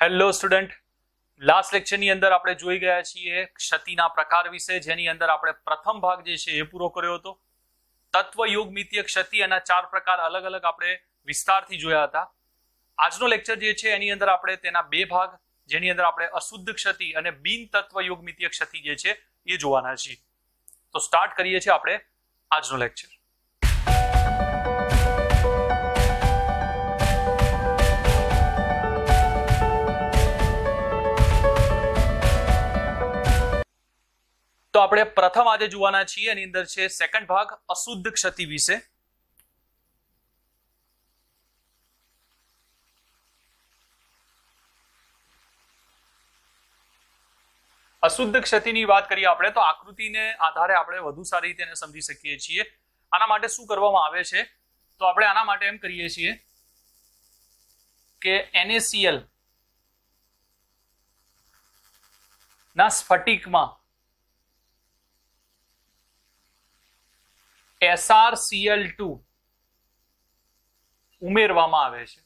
Hello student, last લેક્ચરની અંદર આપણે જોઈ ગયા છીએ ક્ષતિના પ્રકાર વિશે, જેની અંદર આપણે પ્રથમ ભાગ જે છે એ પૂરો કર્યો હતો. તત્વ યોગમિતીય ક્ષતિ એના 4 પ્રકાર અલગ અલગ આપણે વિસ્તારથી જોયા હતા. આજનો લેક્ચર જે છે એની અંદર આપણે તેના 2 ભાગ, જેની અંદર આપણે અશુદ્ધ ક્ષતિ અને બિન તત્વ યોગમિતીય ક્ષતિ જે છે એ જોવાના છીએ. તો સ્ટાર્ટ કરીએ છીએ આપણે આજનો લેક્ચર. તો આપણે પ્રથમ આજે જોવાના છીએ, એની અંદર છે સેકન્ડ ભાગ અશુદ્ધ ક્ષતિ વિશે. અશુદ્ધ ક્ષતિની વાત કરીએ આપણે તો આકૃતિને આધારે આપણે વધુ સારી રીતે એને સમજી શકીએ છીએ. આના માટે શું કરવામાં આવે છે, તો આપણે આના માટે એમ કરીએ છીએ કે NaCl ના સ્ફટિકમાં SrCl2 ઉમેરવામાં આવે છે.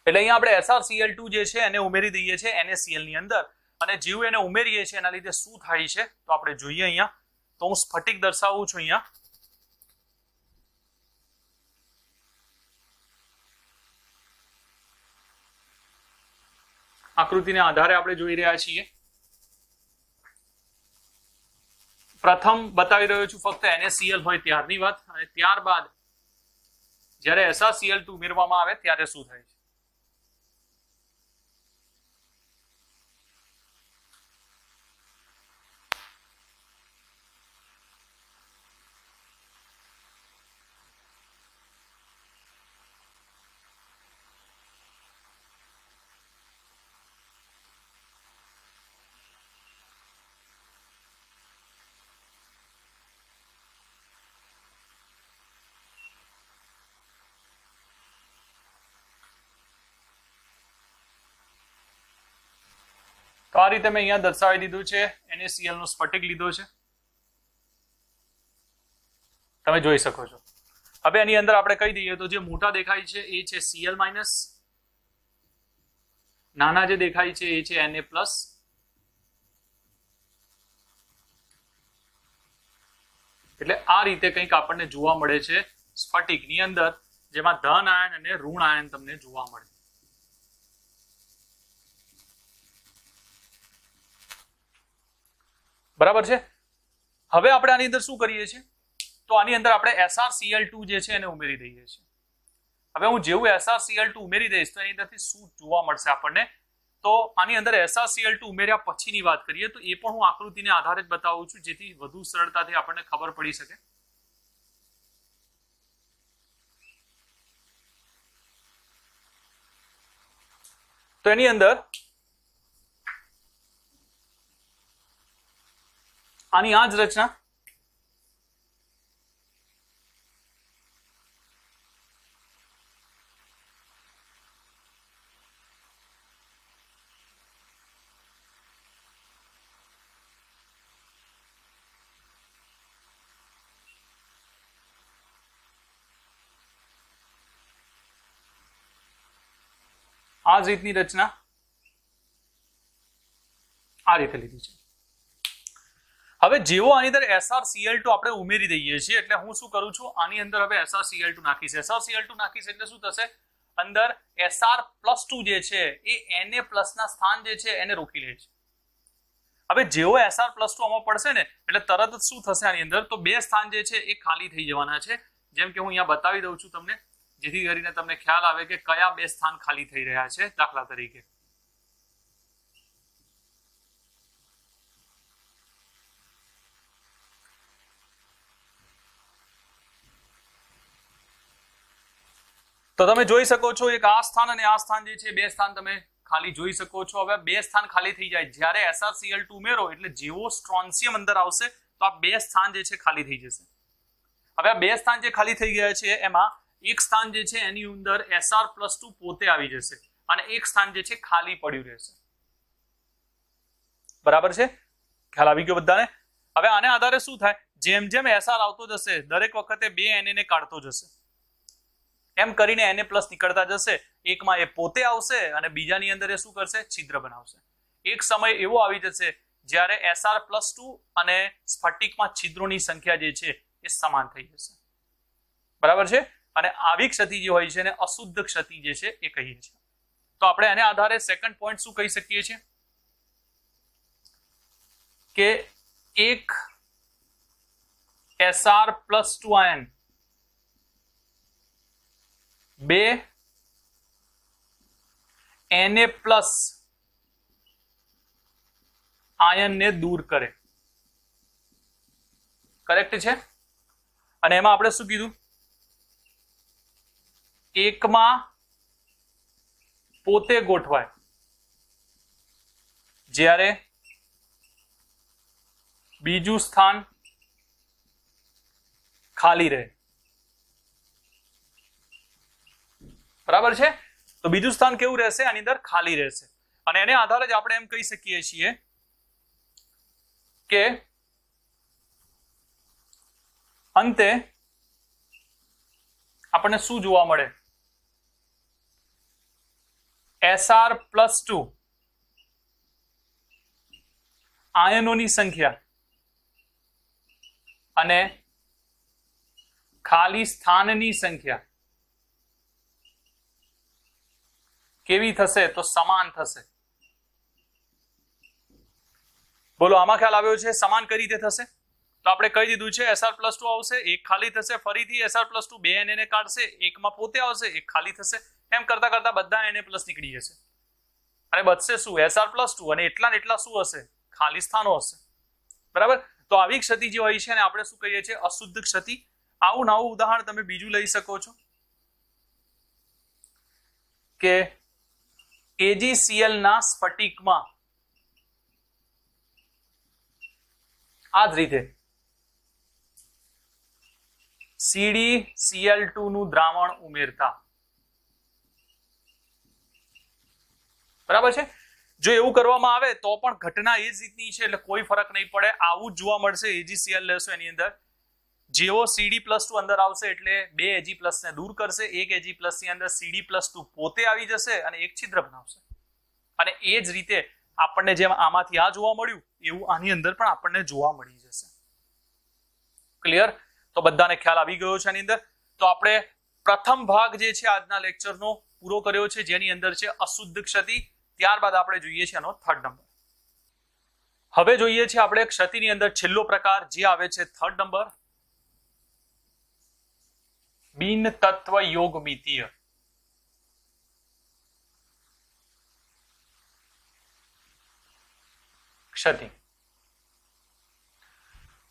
એટલે અહીંયા આપણે SrCl2 જે છે એને ઉમેરી દઈએ છીએ NaCl ની અંદર, અને જેવું એને ઉમેરીએ છીએ એના લીધે શું થાય છે તો આપણે જોઈએ અહીંયા. તો હું સ્ફટિક દર્શાવું છું અહીંયા. આકૃતિને આધારે આપણે જોઈ રહ્યા છીએ. પ્રથમ બતાવી રહ્યો છું ફક્ત NaCl હોય ત્યારની વાત, અને ત્યારબાદ જ્યારે SrCl2 ઉમેરવામાં આવે ત્યારે શું થાય છે. તો આ રીતે મેં અહીંયા દર્શાવી દીધું છે. NaCl નો સ્ફટિક લીધો છે, તમે જોઈ શકો છો. હવે એની અંદર આપણે કહી દઈએ તો જે મોટા દેખાય છે એ છે Cl-, નાના જે દેખાય છે એ છે Na+. એટલે આ રીતે કંઈક આપણને જોવા મળે છે સ્ફટિકની અંદર, જેમાં ધન આયન અને ઋણ આયન તમને જોવા મળે. બરાબર છે. હવે આપણે આની અંદર શું કરીએ છીએ, તો આની અંદર આપણે SrCl2 જે છે એને ઉમેરી દઈએ છીએ. હવે હું જેવું SrCl2 ઉમેરી દઈશ તો એની અંદરથી શું જોવા મળશે આપણને, તો આની અંદર SrCl2 ઉમેર્યા પછીની વાત કરીએ તો એ પણ હું આકૃતિને આધારે જ બતાવું છું, જેથી વધુ સરળતાથી આપણને ખબર પડી શકે. તો એની અંદર આની આ જ રચના. આ જ રીતની રચના આ રીતે લીધી છે. હવે જેવો આની અંદર SrCl2 આપણે ઉમેરી દઈએ છીએ એટલે હું શું કરું છું, આની અંદર હવે SrCl2 નાખીશ. SrCl2 નાખીશ એટલે શું થશે, અંદર Sr+2 જે છે એ Na+ ના સ્થાન જે છે એને રોકી લે છે. હવે જેવો Sr+2 આમાં પડશે ને એટલે તરત જ શું થશે આની અંદર, તો 2 સ્થાન જે છે એ ખાલી થઈ જવાના છે. જેમ કે હું અહીંયા બતાવી દઉં છું તમને, જેથી કરીને તમને ખ્યાલ આવે કે કયા 2 સ્થાન ખાલી થઈ રહ્યા છે. દાખલા તરીકે તો તમે જોઈ શકો છો એક આ સ્થાન અને આ સ્થાન જે છે 2 સ્થાન તમે ખાલી જોઈ શકો છો. હવે 2 સ્થાન ખાલી થઈ જાય જ્યારે SrCl2 ઉમેરો એટલે જેવો સ્ટ્રોન્શિયમ અંદર આવશે તો આ 2 સ્થાન જે છે ખાલી થઈ જશે. હવે આ 2 સ્થાન જે ખાલી થઈ ગયા છે એમાં એક સ્થાન જે છે એની અંદર Sr+2 પોતે આવી જશે અને એક સ્થાન જે છે ખાલી પડ્યું રહેશે. બરાબર છે, ખ્યાલ આવી ગયો બધાને? હવે આને આધારે શું થાય, જેમ જેમ એસઆર આવતો જશે દરેક વખતે 2 Na ને કાઢતો જશે, એમ કરીને Na+ નીકળતા જશે. એકમાં એ પોતે આવશે અને બીજાની અંદર એ શું કરશે? છિદ્ર બનાવશે. એક સમય એવો આવી જશે જ્યારે SR+2 અને સ્ફટિકમાં છિદ્રોની સંખ્યા જે છે એ સમાન થઈ જશે. બરાબર છે? અને આવી ક્ષતિ જે હોય છે એને અશુદ્ધ ક્ષતિ જે છે એ કહીએ છીએ. તો આપણે આને આધારે સેકન્ડ પોઈન્ટ શું કહી શકીએ છીએ કે એક SR+2 આયન 2 Na+ આયનને દૂર કરે. કરેક્ટ છે? અને એમાં આપણે શું કીધું? એકમાં પોતે ગોઠવાય જ્યારે બીજું સ્થાન ખાલી રહે. બરાબર છે? તો બીજું સ્થાન કેવું રહેશે? આની અંદર ખાલી રહેશે. અને એને આધારે જ આપણે એમ કહી શકીએ છીએ કે અંતે આપણને શું જોવા મળે? SR+2 આયનોની સંખ્યા અને ખાલી સ્થાનની સંખ્યા કેવી થશે? તો સમાન થશે. બોલો, આમાં ખ્યાલ આવ્યો છે? સમાન કઈ રીતે થશે? તો આપણે કહી દીધું છે SR+2 આવશે, એક ખાલી થશે, ફરીથી SR+2 2 Na ને કાઢશે, એકમાં પોતે આવશે, એક ખાલી થશે. એમ કરતા કરતા બધા Na+ નીકળી જશે અને બચશે શું? SR+2 અને એટલા ને એટલા શું હશે? ખાલી સ્થાનો હશે. બરાબર? તો આવી ક્ષતિ જે હોય છે ને આપણે શું કહીએ છીએ? અશુદ્ધ ક્ષતિ. આવું નવું ઉદાહરણ તમે બીજું લઈ શકો છો કે AgCl ના સ્ફટિકમાં આ જ રીતે CdCl2 નું દ્રાવણ ઉમેરતા. બરાબર છે? જો એવું કરવામાં આવે તો પણ ઘટના એ જ રીતની છે, એટલે કોઈ ફરક નહીં પડે. આવું જ જોવા મળશે. AgCl લેશો એની અંદર જેવો Cd+2 અંદર આવશે એટલે 2 Ag+ ને દૂર કરશે, એક Ag+ ની અંદર Cd+2 પોતે આવી જશે અને એક છિદ્ર બનાવશે. અને એ જ રીતે આપણને જેમ આમાંથી આ જોવા મળ્યું એવું આની અંદર પણ આપણને જોવા મળી જશે. ક્લિયર? તો બધાને ખ્યાલ આવી ગયો છે આની અંદર. તો આપણે પ્રથમ ભાગ જે છે આજના લેક્ચરનો પૂરો કર્યો છે, જેની અંદર છે અશુદ્ધ ક્ષતિ. ત્યારબાદ આપણે જોઈએ છીએ આનો થર્ડ નંબર. હવે જોઈએ છે આપણે ક્ષતિની અંદર છેલ્લો પ્રકાર જે આવે છે થર્ડ નંબર, બિન તત્વ યોગમિતીય ક્ષતિ.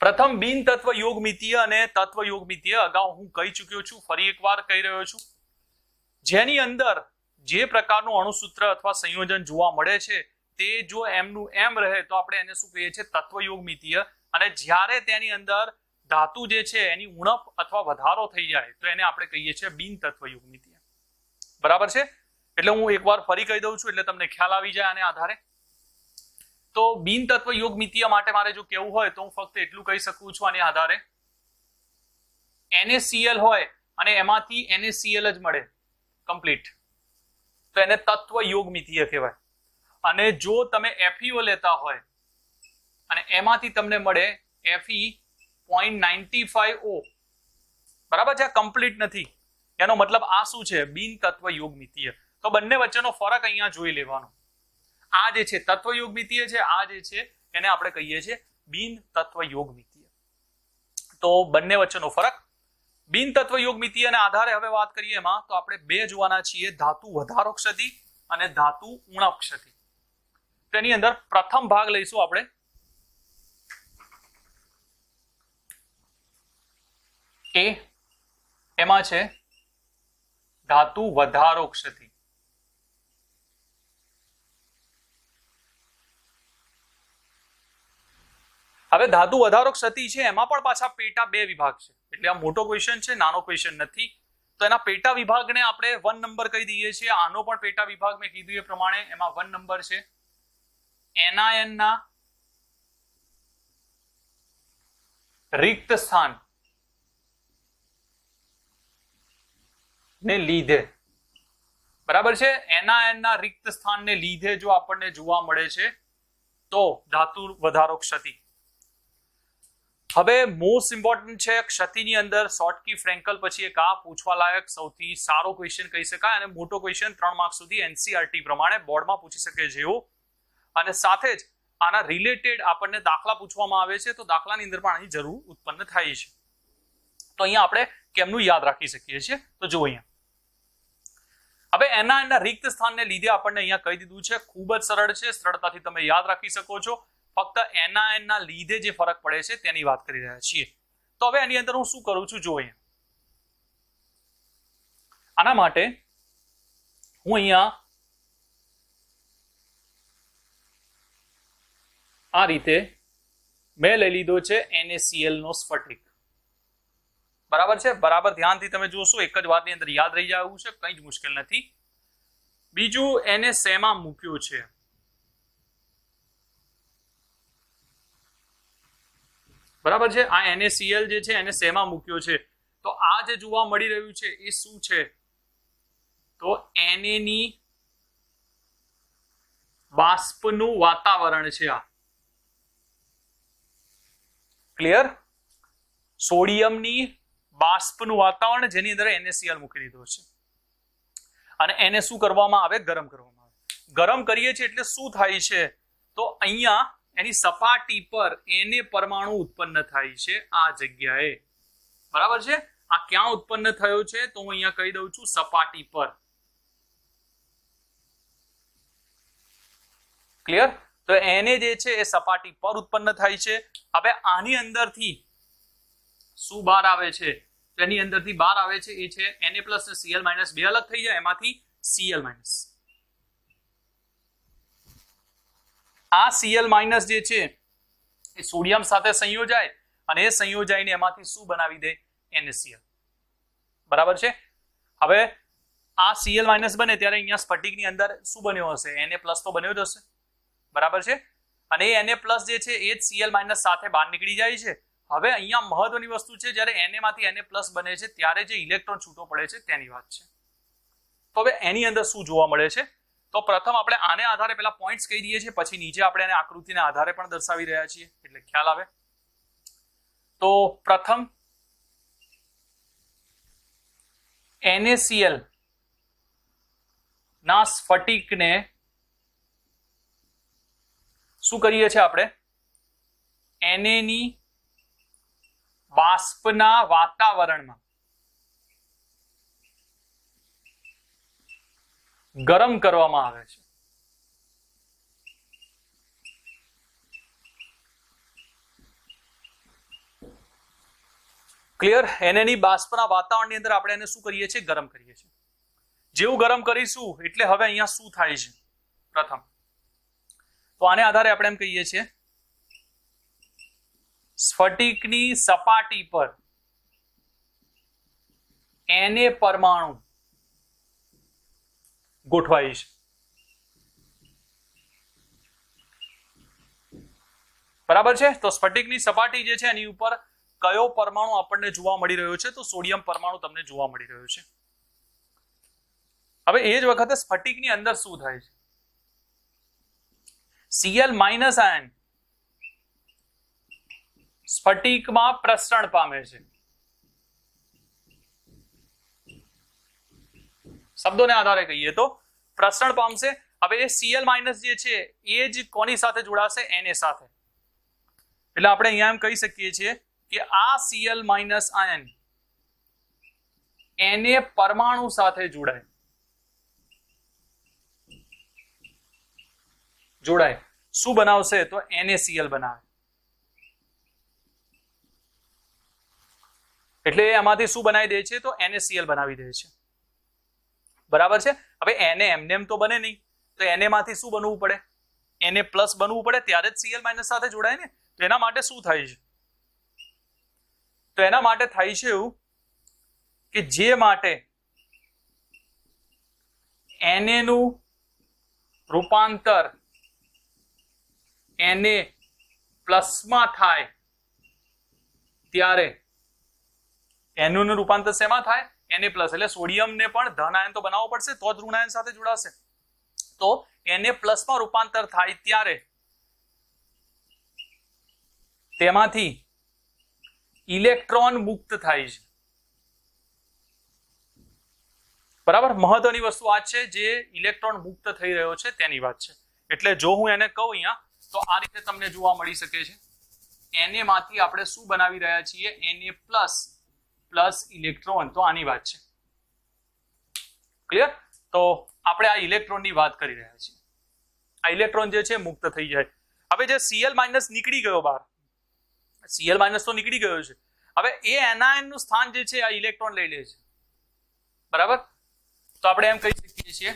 પ્રથમ બિન તત્વ યોગમિતીય અને તત્વ યોગમિતીય અગાઉ હું કહી ચૂક્યો છું, ફરી એકવાર કહી રહ્યો છું. જેની અંદર જે પ્રકારનું અણુસૂત્ર અથવા સંયોજન જોવા મળે છે તે જો એમનું એમ રહે તો આપણે એને શું કહીએ છીએ? તત્વ યોગમિતીય. અને જ્યારે તેની અંદર ધાતુ જે છે એની ઉણપ અથવા વધારો થઈ જાય તો એને આપણે કહીએ છીએ બિન તત્વ યોગમિતીય. બરાબર છે? એટલે હું એકવાર ફરી કહી દઉં છું એટલે તમને ખ્યાલ આવી જાય આને આધારે. તો બિન તત્વ યોગમિતીય માટે મારે જો કેવું હોય તો હું ફક્ત એટલું કહી શકું છું આને આધારે, NaCl હોય અને એમાંથી NaCl જ મળે કમ્પ્લીટ, તો એને તત્વ યોગમિતીય કહેવાય. અને જો તમે FeO લેતા હોય અને એમાંથી તમને મળે Fe.95O, બરાબર છે? કમ્પ્લીટ નથી, એનો મતલબ આ શું છે? બિન તત્વ યોગમિતીય. તો બંને વચ્ચેનો ફરક અહીંયા જોઈ લેવાનો. આ જે છે તત્વ યોગમિતીય છે, આ જે છે એને આપણે કહીએ છીએ બિન તત્વ યોગમિતીય. તો બંને વચ્ચેનો ફરક. બિન તત્વ યોગમિતીયના આધારે હવે વાત કરીએ એમાં તો આપણે બે જોવાના છીએ, ધાતુ વધારો ક્ષતિ અને ધાતુ ઉણપ ક્ષતિ. તેની અંદર પ્રથમ ભાગ લઈશું આપણે એમાં છે ધાતુ વધારો ક્ષતિ. હવે ધાતુ વધારો ક્ષતિ છે એમાં પણ પાછા પેટા બે વિભાગ છે, એટલે આ મોટો ક્વેશ્ચન છે, નાનો ક્વેશ્ચન નથી. તો એના પેટા વિભાગને આપણે 1 નંબર કહી દઈએ છીએ. આનો પણ પેટા વિભાગ મેં કીધું એ પ્રમાણે એમાં 1 નંબર છે એનાયન ના रिक्त स्थान ने लीधे बराबर है NaN ना रिक्त स्थान ने लीधे जो आपने जोवा मळे छे तो धातु वधारो क्षति। हवे मोस्ट इम्पोर्टન્ટ है क्षति नी अंदर शॉर्टकी फ्रेंकल पछी एक आ पूछवा लायक सौथी सारो क्वेश्चन कही शकाय अने मोटो क्वेश्चन 3 मार्क्स सुधी एनसीईआरटी प्रमाणे बोर्ड में पूछी सके जेवो अने साथे ज आना रिलेटेड आपने दाखला पूछवामां आवे छे तो दाखलानी अंदर पण आनी जरूर उत्पन्न थाय छे। तो अहींया आपणे केमनुं याद राखी सकीए छीए तो जो अहींया हवे एना एना रिक्त स्थान ने लीधे आपने अहींया कही दीधुं छे खूब ज सरळ छे सरळताथी तमे याद राखी शको छो फक्त NaN ना लीधे जे फरक पड़े छे तेनी वात करी रह्या छीए। तो हवे आनी अंदर हुं शुं करूं छुं जो अहींया आना माटे हुं अहींया आ रीते मैं लई लीधो छे NaCl नो स्फटिक बराबर छे। बराबर ध्यान थी तमे जोशो एक ज वातनी अंदर याद रही जाय एवुं छे कई ज मुश्किल नथी। बीजू एने सेमा मूक्यो छे बराबर छे आ NaCl जे छे एने सेमा मूक्यो छे तो आ जे जोवा मळी रह्युं छे ए शुं छे तो Na नी बाष्पनुं वातावरण छे। आ क्लियर सोडियम नी बाष्पनुं वातावरण जेनी अंदर NaCl मूकी दीधो छे अने एने शुं करवामां आवे गरम करवामां आवे। गरम करीए छे एटले शुं थाय छे तो अहींया एनी सपाटी पर Na परमाणु उत्पन्न थाय छे आ जग्याए बराबर छे। आ क्यां उत्पन्न थयो छे तो हुं अहींया कही दઉં છું सपाटी पर। क्लियर तो Na जे छे ए सपाटी पर उत्पन्न थाय छे। हवे आनी अंदरथी शुं बहार आवे छे तो एनी अंदरथी बहार आवे छे ए छे Na+ ने Cl- बे अलग थई जाय एमांथी Cl-। आ Cl- जे छे ए सोडियम साथे संयोजाय अने ए संयोजायने एमांथी शुं बनावी दे NaCl बराबर छे। हवे आ Cl- बने त्यारे अहींया स्फटिकनी अंदर शुं बन्यो हशे Na+ तो बन्यो ज हशे बराबर छे अने ए Na+ जे छे ए Cl- साथे बहार निकળી जाय छे। हवे अहींया महत्वनी वस्तु छे ज्यारे Na मांथी Na+ बने छे त्यारे जे इलेक्ट्रॉन छूटो पड़े छे तेनी वात छे। तो हवे एनी अंदर शुं जोवा मळे छे तो प्रथम આપણે આને આધારે પહેલા પોઈન્ટ્સ કહી દઈએ છીએ પછી નીચે આપણે આને આકૃતિને આધારે પણ દર્શાવી રહ્યા છીએ એટલે ખ્યાલ આવે। તો પ્રથમ NaCl ના સ્ફટિકને શું કરીએ છીએ આપણે Na ની બાષ્પના વાતાવરણમાં गरम करवामां आवे छे। क्लियर Na ની બાષ્પના વાતાવરણની અંદર આપણે એને શું કરીએ છીએ ગરમ કરીએ છીએ। જેવું ગરમ કરીશું એટલે હવે અહીંયા શું થાય છે પ્રથમ તો આને આધારે આપણે એમ કહીએ છીએ સ્ફટિકની સપાટી પર Na પરમાણુ गोठवाई छे बराबर छे। तो स्फटिकनी सपाटी जे छे एनी उपर कयो परमाणु आपने जोवा मळी रह्यो छे तो सोडियम परमाणु तमने जोवा मळी रह्यो छे। हवे ए ज वखते स्फटिकनी अंदर शुं थाय छे Cl- आयन स्फटिकमां प्रसरण पामे छे। शब्दों ने आधारे कहीए तो प्रसरण पामशे। हवे ए Cl- जे छे ए ज कोनी साथे जोड़ाशे Na साथे એટલે આપણે અહીંયા એમ કહી શકીએ છીએ કે આ Cl- આયન Na પરમાણુ સાથે જોડાય શું બનાવશે તો NaCl બનાવે એટલે આમાંથી શું બનાવી દે છે તો NaCl બનાવી દે છે बराबर छे। हवे Na एमनेम तो बने नहीं तो Na मांथी शुं बनवुं पड़े Na+ बनवुं पड़े त्यारे ज Cl- साथे जोड़ाय ने तो एना माटे शुं थाय छे तो एना माटे थाय छे एवुं के जे माटे Na नुं रूपांतर Na+ मां थाय ત્યારે Na નું રૂપાંતર શેમાં થાય? Na plus. એટલે સોડિયમ ને પણ ધન આયન તો બનાવવો પડશે તો જ ઋણ આયન સાથે જોડાશે. તો Na પ્લસ માં રૂપાંતર થાય ત્યારે તેમાંથી ઇલેક્ટ્રોન મુક્ત થાય છે. બરાબર, મહત્વની વસ્તુ આ છે જે ઇલેક્ટ્રોન મુક્ત થઈ રહ્યો છે તેની વાત છે. એટલે જો હું એને કહું અહીંયા તો આ રીતે તમને જોવા મળી શકે છે. Na માંથી આપણે શું બનાવી રહ્યા છીએ? Na plus plus electron. તો આની વાત છે. ક્લિયર? તો આપણે આ ઇલેક્ટ્રોનની વાત કરી રહ્યા છીએ. આ ઇલેક્ટ્રોન જે છે મુક્ત થઈ જાય. હવે જે Cl માઇનસ નીકળી ગયો બહાર, Cl માઇનસ તો નીકળી ગયો છે. હવે એ એનાયન નું સ્થાન જે છે આ ઇલેક્ટ્રોન લઈ લે છે. બરાબર, તો આપણે એમ કહી શકીએ છીએ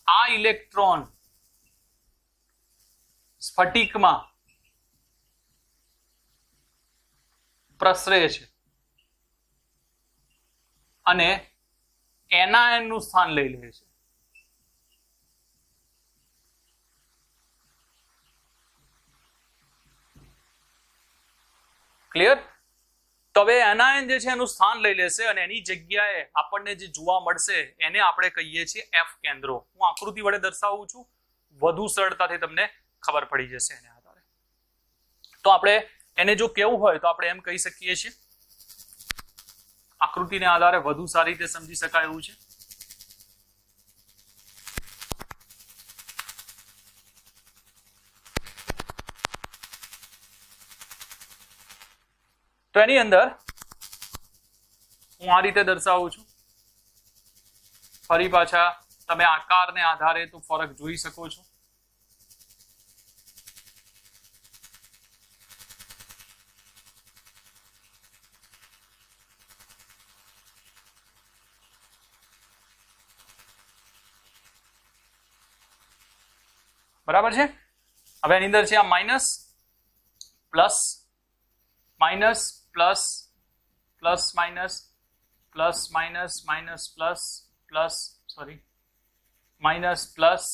આ ઇલેક્ટ્રોન સ્ફટિકમાં પ્રસરે છે અને એનાયન નું સ્થાન લઈ લે છે. ક્લિયર? તો હવે એનાયન જે છે એનું સ્થાન લઈ લેશે અને એની જગ્યાએ આપણને જે જોવા મળશે એને આપણે કહીએ છીએ એફ કેન્દ્રો. હું આકૃતિ વડે દર્શાવું છું, વધુ સરળતાથી તમને ખબર પડી જશે એને આધારે. તો આપણે એને જો કેવું હોય તો આપણે એમ કહી શકીએ છીએ, આકૃતિને આધારે વધુ સારી રીતે સમજી શકાય એવું છે. તો એની અંદર હું આ રીતે દર્શાવું છું. ફરી પાછા તમે આકારને આધારે તો ફરક જોઈ શકો છો. બરાબર છે? હવે એની અંદર છે આ minus plus minus plus plus minus plus minus minus plus plus sorry minus plus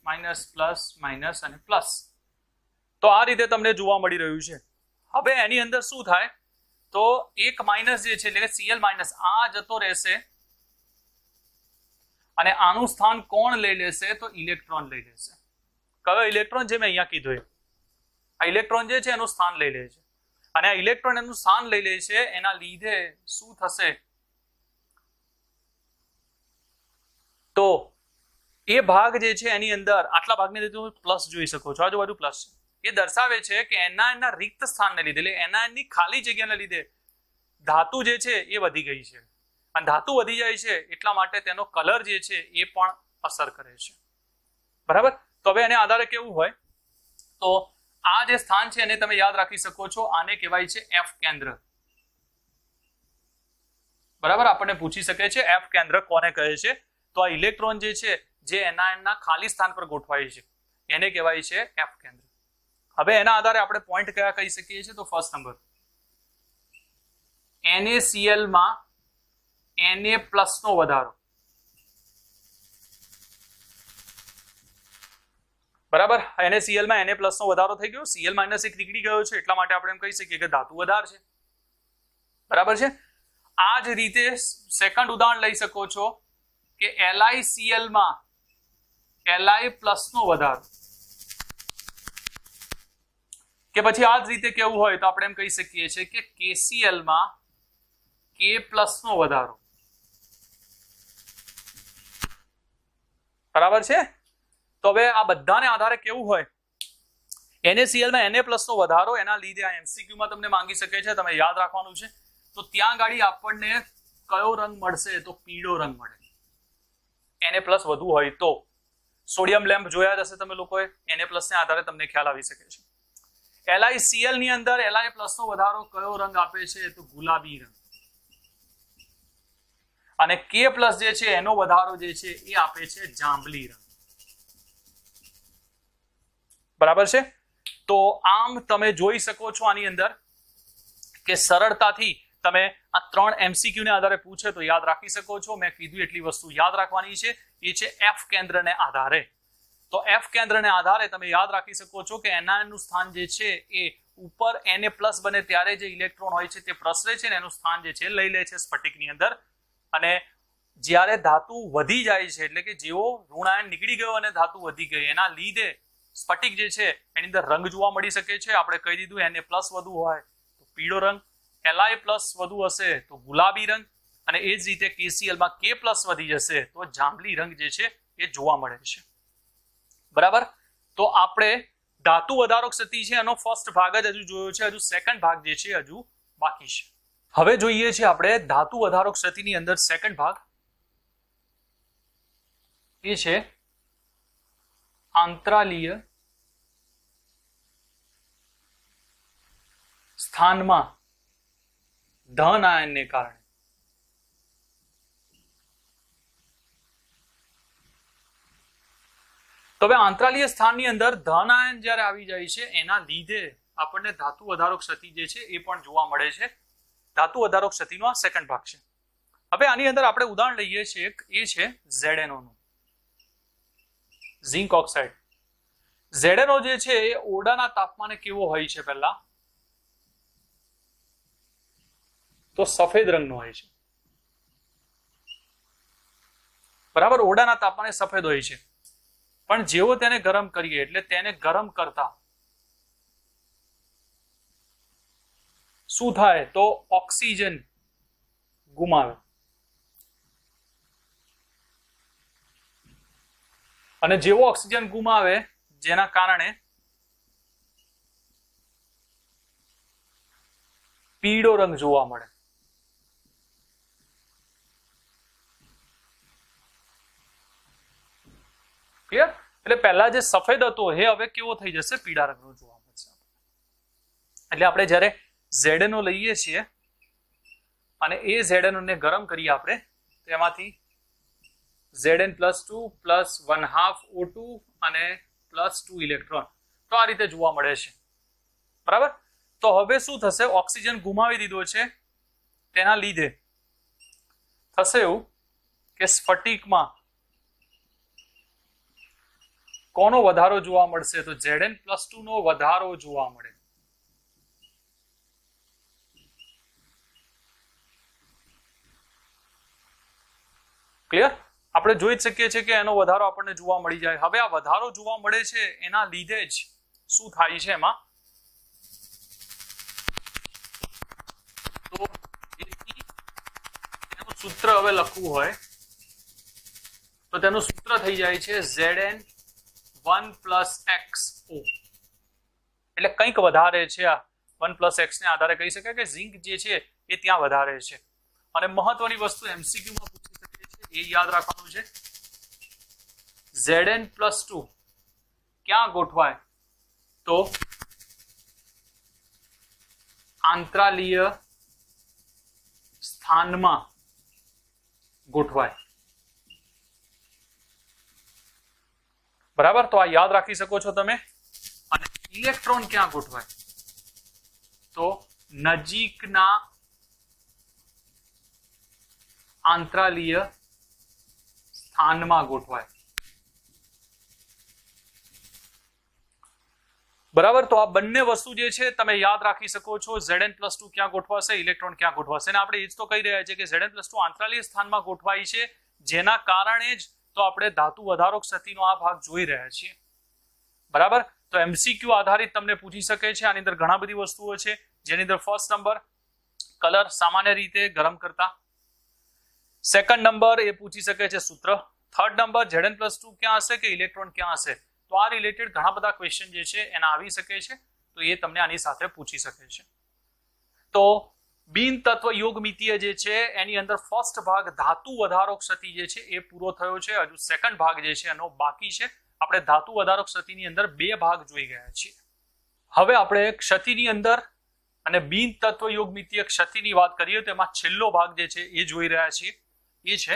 minus plus minus અને પ્લસ. તો આ રીતે તમને જોવા મળી રહ્યું છે. હવે એની અંદર શું થાય તો એક માઇનસ જે છે એટલે કે Cl માઇનસ આ જતો રહેશે અને આનું સ્થાન કોણ લઈ લેશે તો ઇલેક્ટ્રોન લઈ લેશે. કયો ઇલેક્ટ્રોન? જે મેં અહીંયા કીધું આ ઇલેક્ટ્રોન જે છે એનું સ્થાન લઈ લે છે અને આ ઇલેક્ટ્રોન એનું સ્થાન લઈ લે છે. એના લીધે શું થશે તો એ ભાગ જે છે એની અંદર આટલા ભાગને તમે પ્લસ જોઈ શકો છો. આજુબાજુ પ્લસ છે. એ દર્શાવે છે કે એનાયન ના રિક્ત સ્થાનને લીધે એટલે એનાયન ની ખાલી જગ્યાને લીધે ધાતુ જે છે એ વધી ગઈ છે અને ધાતુ વધી જાય છે એટલા માટે તેનો કલર જે છે એ પણ અસર કરે છે. બરાબર? તો હવે એને આધારે કેવું હોય તો આ જે સ્થાન છે એને તમે યાદ રાખી શકો છો. આને કહેવાય છે એફ કેન્દ્ર. બરાબર? આપણને પૂછી શકે છે એફ કેન્દ્ર કોને કહે છે? તો આ ઇલેક્ટ્રોન જે છે જે એનાયન ના ખાલી સ્થાન પર ગોઠવાય છે એને કહેવાય છે એફ કેન્દ્ર. હવે એના આધારે આપણે પોઈન્ટ કયા કહી શકીએ છીએ તો ફર્સ્ટ નંબર NaCl માં Na પ્લસ નો વધારો. બરાબર? NaCl માં Na પ્લસ નો વધારો થઈ ગયો. Cl માઇનસ એક નીકળી ગયો છે એટલા માટે આપણે એમ કહી શકીએ કે ધાતુ વધારે છે. બરાબર છે? આ જ રીતે સેકન્ડ ઉદાહરણ લઈ શકો છો કે LiCl માં Li પ્લસ નો વધારો કે પછી આ જ રીતે કેવું હોય તો આપણે એમ કહી શકીએ છીએ કે KCl માં K પ્લસ નો વધારો. બરાબર છે? તો હવે આ બધાને આધારે કેવું હોય NaCl માં Na પ્લસ નો વધારો એના લીધે આ MCQ માં તમને માંગી શકે છે, તમે યાદ રાખવાનું છે. તો ત્યાં ગાડી આપણને કયો રંગ મળશે તો પીળો રંગ મળે. Na પ્લસ વધુ હોય તો સોડિયમ લેમ્પ જોયા હશે તમે લોકોએ. Na પ્લસ ને આધારે તમને ખ્યાલ આવી શકે છે. LiCl ની અંદર Li પ્લસ નો વધારો કયો રંગ આપે છે તો ગુલાબી રંગ અને K પ્લસ જે છે એનો વધારો જે છે એ આપે છે જાંબલી રંગ. બરાબર છે? તો આમ તમે જોઈ શકો છો આની અંદર કે સરળતાથી તમે આ ત્રણ MCQ ને આધારે પૂછે તો યાદ રાખી શકો છો. મેં કીધું એટલી વસ્તુ યાદ રાખવાની છે. એ છે એફ કેન્દ્રને આધારે તો એફ કેન્દ્રને આધારે તમે યાદ રાખી શકો છો કે એનઆયન નું સ્થાન જે છે એ ઉપર Na પ્લસ બને ત્યારે જે ઇલેક્ટ્રોન હોય છે તે પ્રસરે છે ને એનું સ્થાન જે છે લઈ લે છે સ્ફટિકની અંદર. અને જ્યારે ધાતુ વધી જાય છે એટલે કે જેવો ઋણાયન નીકળી ગયો અને ધાતુ વધી ગઈ એના લીધે સ્ફટિક જે છે એની અંદર રંગ જોવા મળી શકે છે. આપણે કહી દીધું Na પ્લસ વધુ હોય તો પીળો રંગ, Li પ્લસ વધુ હશે તો ગુલાબી રંગ, અને એ જ રીતે KCl માં K પ્લસ વધી જશે તો જાંબલી રંગ જે છે એ જોવા મળે છે. બરાબર. તો આપણે ધાતુ વધારો ક્ષતિ છે એનો ફર્સ્ટ ભાગ જ હજુ જોયો છે, હજુ સેકન્ડ ભાગ જે છે હજુ બાકી છે. હવે જોઈએ છે આપણે ધાતુ વધારો ક્ષતિની અંદર સેકન્ડ ભાગ, એ છે આંતરાલીય સ્થાનમાં ધન આયનને કારણે. તો હવે આંતરાલીય સ્થાનની અંદર ધન આયન જ્યારે આવી જાય છે એના લીધે આપણને ધાતુ વધારો ક્ષતિ જે છે એ પણ જોવા મળે છે. ધાતુ વધારો ક્ષતિનો આ સેકન્ડ ભાગ છે. હવે આની અંદર આપણે ઉદાહરણ લઈએ છીએ, એ છે ZNO નું, ઝિંક ઓક્સાઇડ. ZNO જે છે એ ઓરડાના તાપમાને કેવો હોય છે? પહેલા તો સફેદ રંગનો હોય છે. બરાબર, ઓરડાના તાપમાને સફેદ હોય છે. પણ જેવો તેને ગરમ કરીએ એટલે તેને ગરમ કરતા શું થાય? તો ઓક્સિજન ગુમાવે. અને જેવો ઓક્સિજન ગુમાવે જેના કારણે પીળો રંગ જોવા મળે. ક્લિયર? એટલે પહેલા જે સફેદ હતો એ હવે કેવો થઈ જશે? પીળા રંગનો જોવા મળશે. એટલે આપણે જ્યારે ZNO લઈએ છીએ અને એ ZNO ને ગરમ કરીએ આપણે, તો એમાંથી Zn+2 પ્લસ 1/2 O2 અને +2 ઇલેક્ટ્રોન, તો આ રીતે જોવા મળે છે. બરાબર. તો હવે શું થશે? ઓક્સિજન ગુમાવી દીધો છે, તેના લીધે થશે એવું કે સ્ફટિકમાં કોનો વધારો જોવા મળશે? તો Zn+2 નો વધારો જોવા મળે. ક્લિયર? આપણે જોઈ જ શકીએ છીએ કે એનો વધારો આપણને જોવા મળી જાય. હવે આ વધારો જોવા મળે છે એના લીધે જ શું થાય છે એમાં? તો એનું સૂત્ર હવે લખવું હોય તો તેનું સૂત્ર થઈ જાય છે Zn1 + XO. એટલે કંઈક વધારે છે. આ 1 + X ને આધારે કહી શકાય કે ઝિંક જે છે એ ત્યાં વધારે છે. અને મહત્વની વસ્તુ MCQ માં પૂછી શકે છે, એ યાદ રાખવાનું છે. Zn+2 ક્યાં ગોઠવાય? તો આંતરાલીય સ્થાનમાં ગોઠવાય. બરાબર. તો આ યાદ રાખી શકો છો તમે. અને ઇલેક્ટ્રોન ક્યાં ગોઠવાય? તો નજીકના આંતરાલીય સ્થાનમાં ગોઠવાય. બરાબર. તો આ બંને વસ્તુ જે છે તમે યાદ રાખી શકો છો. Zn+2 ક્યાં ગોઠવાશે, ઇલેક્ટ્રોન ક્યાં ગોઠવાશે. અને આપણે એ જ તો કહી રહ્યા છીએ કે Zn+2 આંતરાલીય સ્થાનમાં ગોઠવાય છે, જેના કારણે જ તો આપણે ધાતુ વધારો ક્ષતિનો આ ભાગ જોઈ રહ્યા છીએ. બરાબર. તો MCQ આધારિત તમને પૂછી શકે છે. આની અંદર ઘણા બધી વસ્તુઓ છે, જેની અંદર ફર્સ્ટ નંબર કલર સામાન્ય રીતે ગરમ કરતા, સેકન્ડ નંબર એ પૂછી શકે છે સૂત્ર, થર્ડ નંબર Zn+2 ક્યાં હશે કે ઇલેક્ટ્રોન ક્યાં હશે. તો આ રિલેટેડ ઘણા બધા ક્વેશ્ચન જે છે એના આવી શકે છે, તો એ તમને આની સાથે પૂછી શકે છે. તો બિન તત્વ યોગમિતીય જે છે એની અંદર ફર્સ્ટ ભાગ ધાતુ વધારો ક્ષતિ જે છે એ પૂરો થયો છે. હજુ સેકન્ડ ભાગ જે છે એનો બાકી છે. આપણે ધાતુ વધારો ક્ષતિની અંદર 2 ભાગ જોઈ ગયા છીએ. હવે આપણે ક્ષતિની અંદર અને બિન તત્વ યોગમિતીય ક્ષતિની વાત કરીએ તો એમાં છેલ્લો ભાગ જે છે એ જોઈ રહ્યા છીએ, એ છે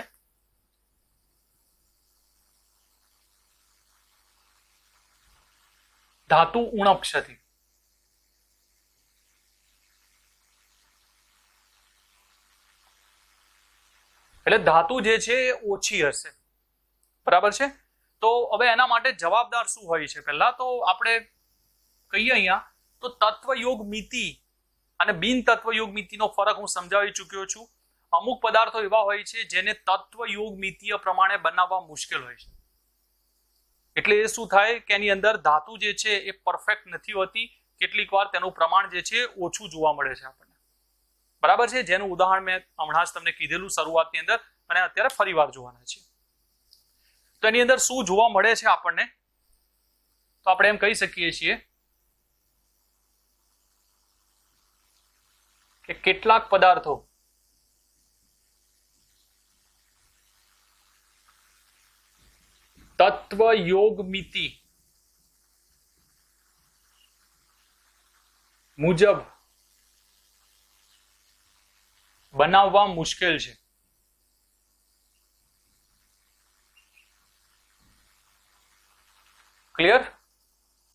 ધાતુ ઉણપ ક્ષતિ. એટલે ધાતુ જે છે એ ઓછી હશે. બરાબર છે. તો હવે એના માટે જવાબદાર શું હોય છે? પહેલા તો આપણે કહીએ અહીંયા તો તત્વયોગ મિતિ અને બિન તત્વયોગ મિતિનો ફરક હું સમજાવી ચૂક્યો છું. અમુક પદાર્થો એવા હોય છે જેને તત્વયોગ મિતિય પ્રમાણે બનાવવા મુશ્કેલ હોય છે. એટલે એ શું થાય કે એની અંદર ધાતુ જે છે એ પરફેક્ટ નથી હોતી. કેટલીક વાર તેનું પ્રમાણ જે છે ઓછું જોવા મળે છે આપણને. બરાબર છે? જેનું ઉદાહરણ મેં હમણાં જ તમને કીધેલું શરૂઆતની અંદર અને અત્યારે ફરી વાર જોવાના છે. તો એની અંદર શું જોવા મળે છે આપણને? તો આપણે એમ કહી શકીએ છીએ કે કેટલાક પદાર્થો તત્વયોગ મિતિ મુજબ બનાવવા મુશ્કેલ છે. ક્લિયર?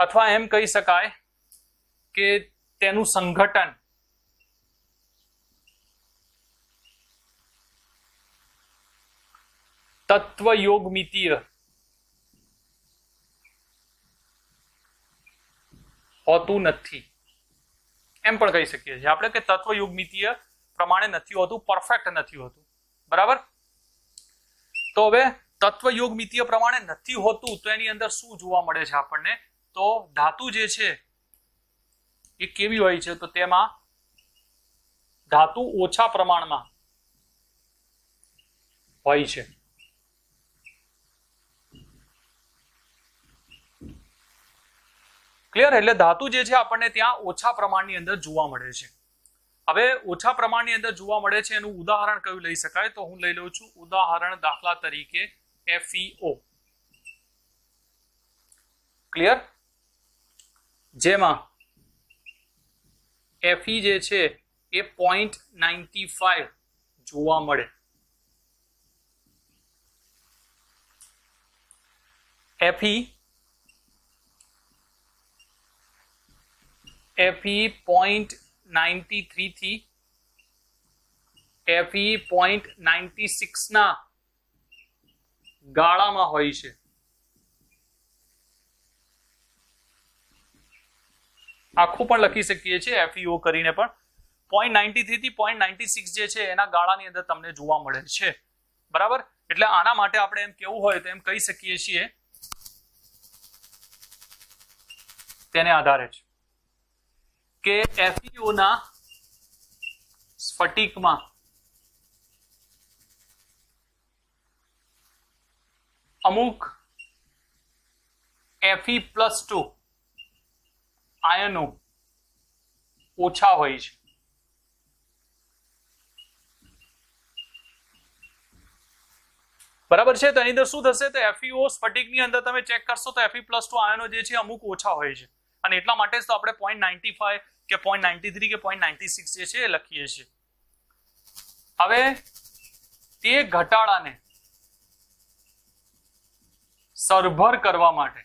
અથવા એમ કહી શકાય કે તેનું સંઘટન તત્વયોગમિતીય હોતું નથી એમ પણ કહી શકીએ છીએ આપણે કે તત્વયોગમિતીય પ્રમાણે નથી હોતું, પરફેક્ટ નથી હોતું. બરાબર? તો હવે તત્વયોગમિતીય પ્રમાણે નથી હોતું તો એની અંદર શું જોવા મળે છે આપણને? તો ધાતુ જે છે એ કેવી હોય છે? તો તેમાં ધાતુ ઓછા પ્રમાણમાં હોય છે. ક્લિયર? એટલે ધાતુ જે છે આપણને ત્યાં ઓછા પ્રમાણની અંદર જોવા મળે છે. હવે ઓછા પ્રમાણની અંદર જોવા મળે છે એનું ઉદાહરણ કયું લઈ શકાય? તો હું લઈ લઉં છું ઉદાહરણ દાખલા તરીકે FeO. ક્લિયર? જેમાં Fe જે છે એ 0.95 જોવા મળે. Fe 0.93 થી Fe 0.96 ના ગાળામાં હોય છે. આખું પણ લખી શકીએ છીએ FeO કરીને પણ. 0.93 થી 0.96 જે છે એના ગાળાની અંદર તમને જોવા મળે છે. બરાબર? એટલે આના માટે આપણે એમ કેવું હોય તો એમ કહી શકીએ છીએ તેને આધારે છે કે FeO ના સ્ફટિકમાં અમુક Fe+2 આયનો ઓછા હોય છે. બરાબર છે? તો એની અંદર શું થશે? તો FeO સ્ફટિકની અંદર તમે ચેક કરશો તો Fe+2 આયનો જે છે અમુક ઓછા હોય છે અને એટલા માટે જ તો આપણે 0.95 કે 0.93 કે 0.96 જે છે એ લખીએ છીએ. હવે તે ઘટાડાને સરભર કરવા માટે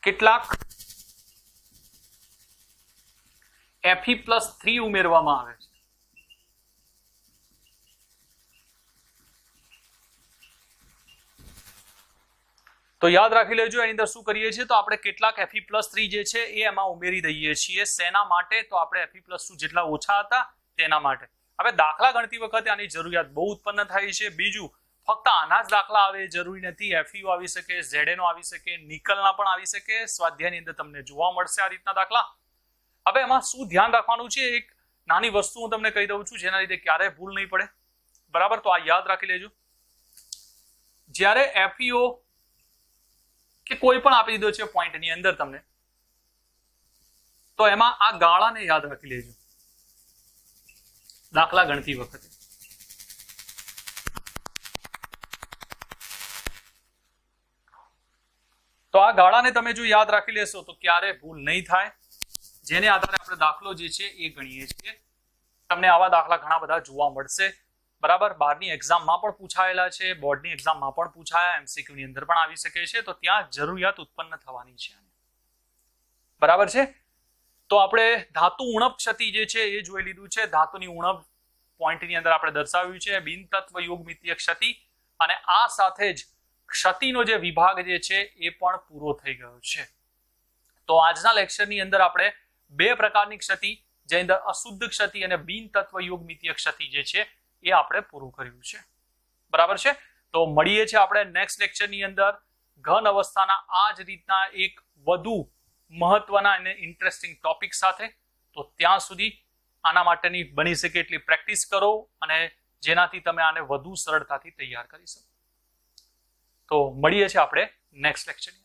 કેટલાક Fe+3 ઉમેરવામાં આવે છે. તો યાદ રાખી લેજો એની અંદર શું કરીએ છીએ તો આપણે કેટલાક Fe+3 જે છે એ એમાં ઉમેરી દઈએ છીએ. શેના માટે? તો આપણે Fe+2 જેટલા ઓછા હતા તેના માટે. હવે દાખલા ગણતી વખતે આની જરૂરિયાત બહુ ઉત્પન્ન થાય છે. બીજું, ફક્ત આના જ દાખલા આવે જરૂરી નથી. FeO આવી શકે, ZnO આવી શકે, નિકલના પણ આવી શકે. સ્વાધ્યાયની અંદર તમને જોવા મળશે આ રીતના દાખલા. હવે એમાં શું ધ્યાન રાખવાનું છે? એક નાની વસ્તુ હું તમને કહી દઉં છું જેના લીધે ક્યારેય ભૂલ નહીં પડે. બરાબર? તો આ યાદ રાખી લેજો. જ્યારે FeO કે કોઈ પણ આપી દીધો છે પોઈન્ટની અંદર તમને, તો એમાં આ ગાળાને યાદ રાખી લેજો દાખલા ગણતી વખતે. તો આ ગાળાને તમે જો યાદ રાખી લેશો તો ક્યારે ભૂલ નહીં થાય. જેને આધારે આપણે દાખલો જે છે એ ગણીએ છીએ. તમને આવા દાખલા ઘણા બધા જોવા મળશે. બરાબર? બારની એક્ઝામમાં પણ પૂછાયેલા છે, બોર્ડની એક્ઝામમાં પણ પૂછાયા, MCQ ની અંદર પણ આવી શકે છે. તો ત્યાં જરૂરિયાત ઉત્પન્ન થવાની છે. બરાબર છે? તો આપણે ધાતુ ઉણપ ક્ષતિ જે છે એ જોઈ લીધું છે. ધાતુની ઉણપ પોઈન્ટની અંદર આપણે દર્શાવ્યું છે બિન તત્વ યુગ્મિતીય ક્ષતિ, અને આ સાથે જ ક્ષતિનો જે વિભાગ જે છે એ પણ પૂરો થઈ ગયો છે. તો આજના લેક્ચરની અંદર આપણે બે પ્રકારની ક્ષતિ, જે અંદર અશુદ્ધ ક્ષતિ અને બિન તત્વ યુગ્મિતીય ક્ષતિ જે છે એ આપણે પૂરું કર્યું છે. બરાબર છે. તો મળીએ છીએ આપણે નેક્સ્ટ લેક્ચરની અંદર ઘન અવસ્થાના આ જ રીતના એક વધુ મહત્વના અને ઇન્ટરેસ્ટિંગ ટોપિક સાથે. તો ત્યાં સુધી આના માટેની બની શકે એટલી પ્રેક્ટિસ કરો, અને જેનાથી તમે આને વધુ સરળતાથી તૈયાર કરી શકો. તો મળીએ છીએ આપણે નેક્સ્ટ લેક્ચરની.